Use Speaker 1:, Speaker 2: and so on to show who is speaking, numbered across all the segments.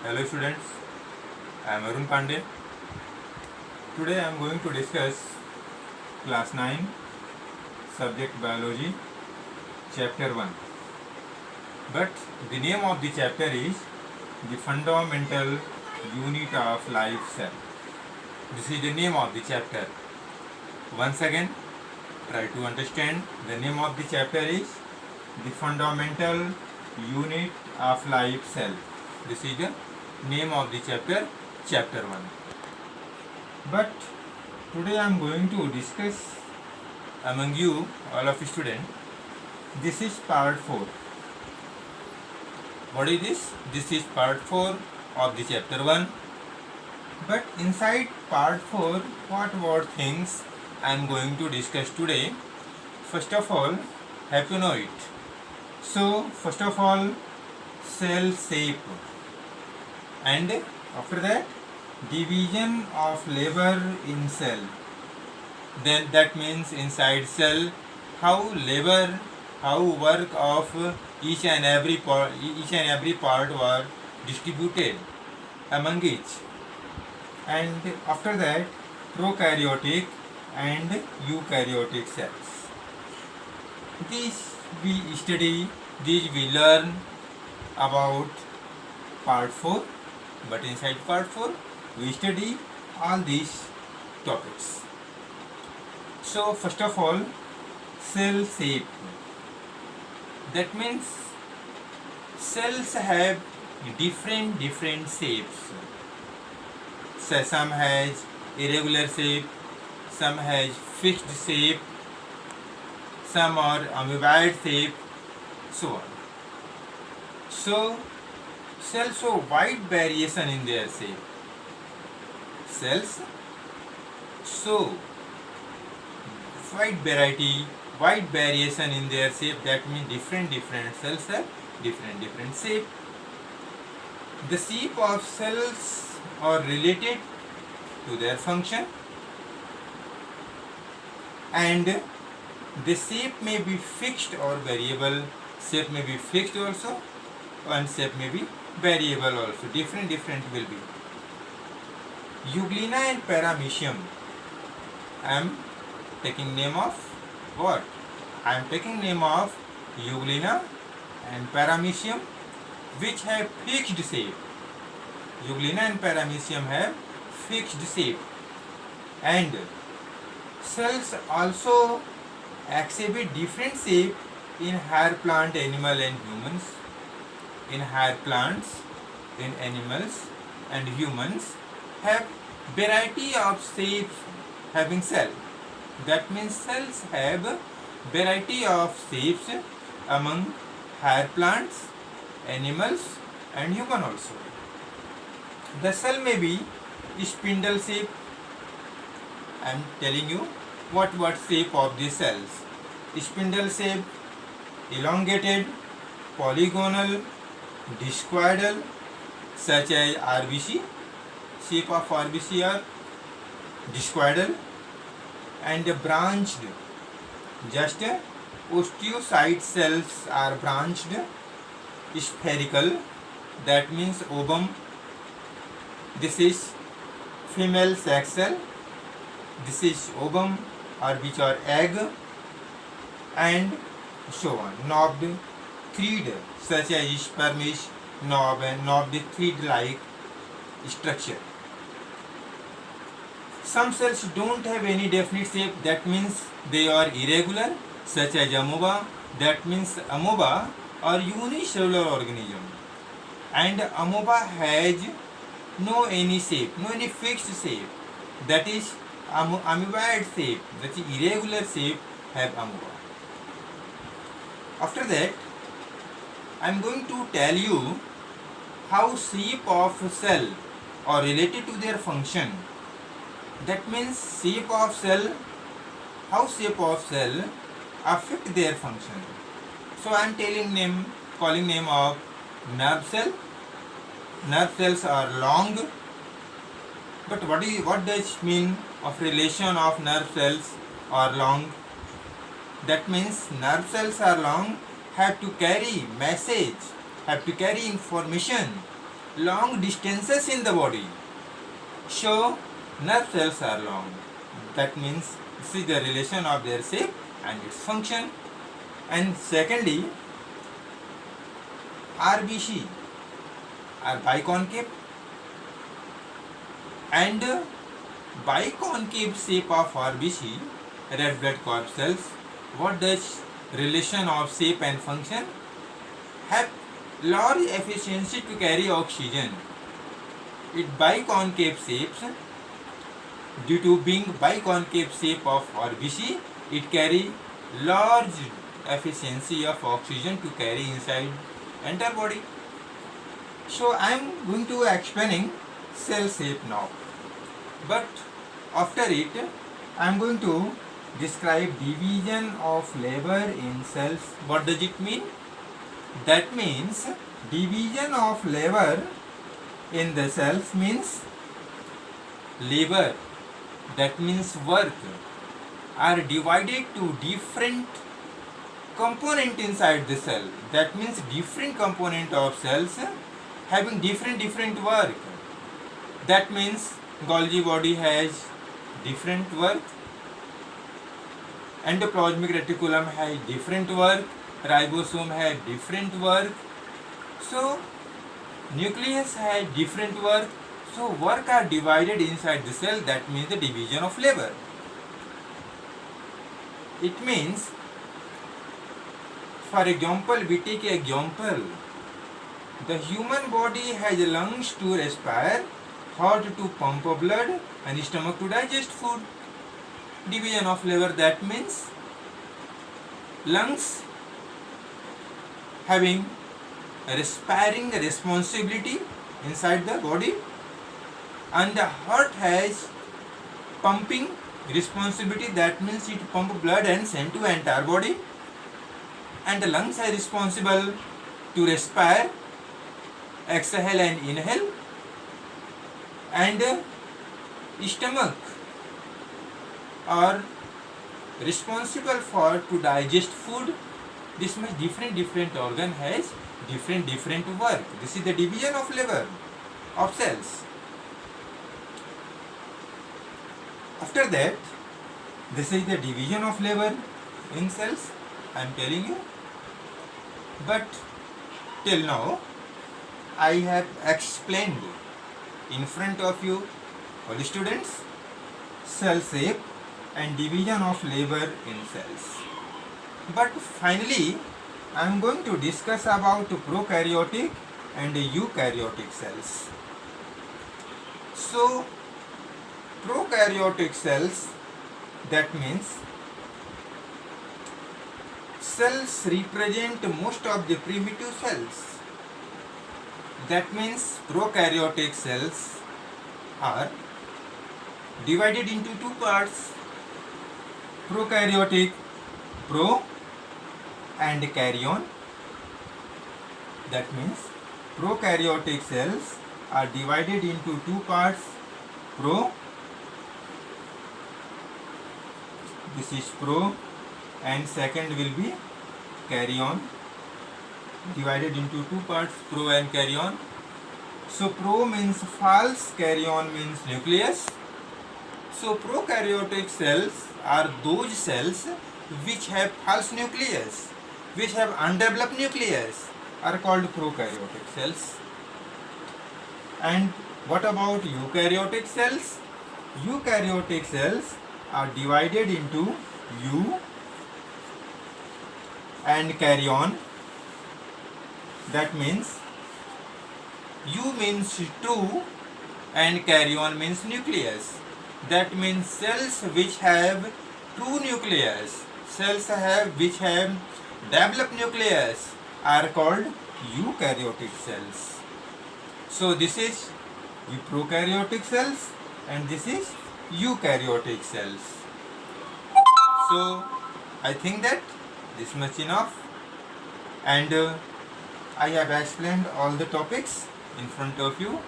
Speaker 1: Hello students, I am Arun Pandey. Today I am going to discuss class 9 subject biology chapter 1. But the name of the chapter is the fundamental unit of life cell. This is the name of the chapter. Once again, try to understand. The name of the chapter is the fundamental unit of life cell. This is the name of the chapter 1. But today I am going to discuss among you, all of students, this is part 4. What is this? This is part 4 of the chapter 1. But inside part 4, what things I am going to discuss today? First of all, have to know it. So, first of all, cell shape. And after that, division of labor in cell. Then that means inside cell, how labor, how work of each and every part were distributed among each. And after that, prokaryotic and eukaryotic cells. These we study, these we learn about part 4. But inside part 4, we study all these topics. So, first of all, cell shape. That means cells have different shapes. So, some has irregular shape, some has fixed shape, some are amoeboid shape, so on. So, cells show wide variation in their shape. Cells show wide variation in their shape. That means different cells have different shape. The shape of cells are related to their function, and the shape may be fixed or variable. Shape may be fixed also, and shape may be variable also. Different will be. Euglena and Paramecium. I am taking name of what? I am taking name of Euglena and Paramecium, which have fixed shape. Euglena and Paramecium have fixed shape, and cells also exhibit different shape in higher plant, animal and humans. In higher plants, in animals and humans have variety of shapes having cell. That means cells have variety of shapes among higher plants, animals and human also. The cell may be spindle shape. I am telling you what shape of the cells. Spindle shape, elongated, polygonal, discoidal, such as RBC. Shape of RBC are discoidal, and branched. Just osteocyte cells are branched, spherical. That means ovum. This is female sex cell. This is ovum, or which are egg, and so on. Knobbed, thread, such as spermish knob and knobbed thread-like structure. Some cells don't have any definite shape. That means they are irregular, such as amoeba. That means amoeba are unicellular organism, and amoeba has no any shape, no any fixed shape. That is amoeboid shape. That is irregular shape have amoeba. After that, I am going to tell you how shape of cell are related to their function. That means shape of cell, how shape of cell affect their function. So I am calling name of nerve cell. Nerve cells are long. But what does mean of relation of nerve cells are long? That means nerve cells are long, have to carry message, have to carry information long distances in the body. So nerve cells are long. That means this is the relation of their shape and its function. And secondly, RBC are biconcave, and biconcave shape of RBC, red blood corpuscles, what does relation of shape and function? Have large efficiency to carry oxygen. It biconcave shapes, due to being biconcave shape of RBC, it carry large efficiency of oxygen to carry inside entire body. So I am going to explaining cell shape now, but after it I am going to describe division of labor in cells. What does it mean? That means division of labor in the cells means labor, that means work, are divided to different component inside the cell. That means different component of cells having different work. That means Golgi body has different work, endoplasmic reticulum has different work, ribosome has different work, so nucleus has different work. So work are divided inside the cell. That means the division of labor. It means, for example, we take an example. The human body has lungs to respire, heart to pump blood, and stomach to digest food. Division of labor, that means lungs having respiring responsibility inside the body, and the heart has pumping responsibility. That means it pump blood and send to entire body, and the lungs are responsible to respire, exhale and inhale, and stomach are responsible for to digest food. This much different organ has different work. This is the division of labor of cells. After that, this is the division of labor in cells, I am telling you. But till now I have explained in front of you, all students, cell shape and division of labor in cells. But finally I am going to discuss about prokaryotic and eukaryotic cells. So prokaryotic cells, that means cells represent most of the primitive cells. That means prokaryotic cells are divided into two parts: prokaryotic, pro and karyon. That means prokaryotic cells are divided into two parts: pro, this is pro, and second will be karyon, divided into two parts, pro and karyon. So pro means false, karyon means nucleus. So prokaryotic cells are those cells which have false nucleus, which have undeveloped nucleus, are called prokaryotic cells. And what about eukaryotic cells? Eukaryotic cells are divided into eu and karyon. That means eu means true and karyon means nucleus. That means cells which have true nucleus, cells which have developed nucleus are called eukaryotic cells. So this is prokaryotic cells and this is eukaryotic cells. So I think that this much enough, and I have explained all the topics in front of you.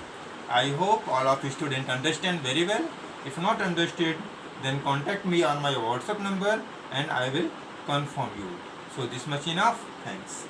Speaker 1: I hope all of you students understand very well. If not understood, then contact me on my WhatsApp number and I will confirm you. So this much enough. Thanks.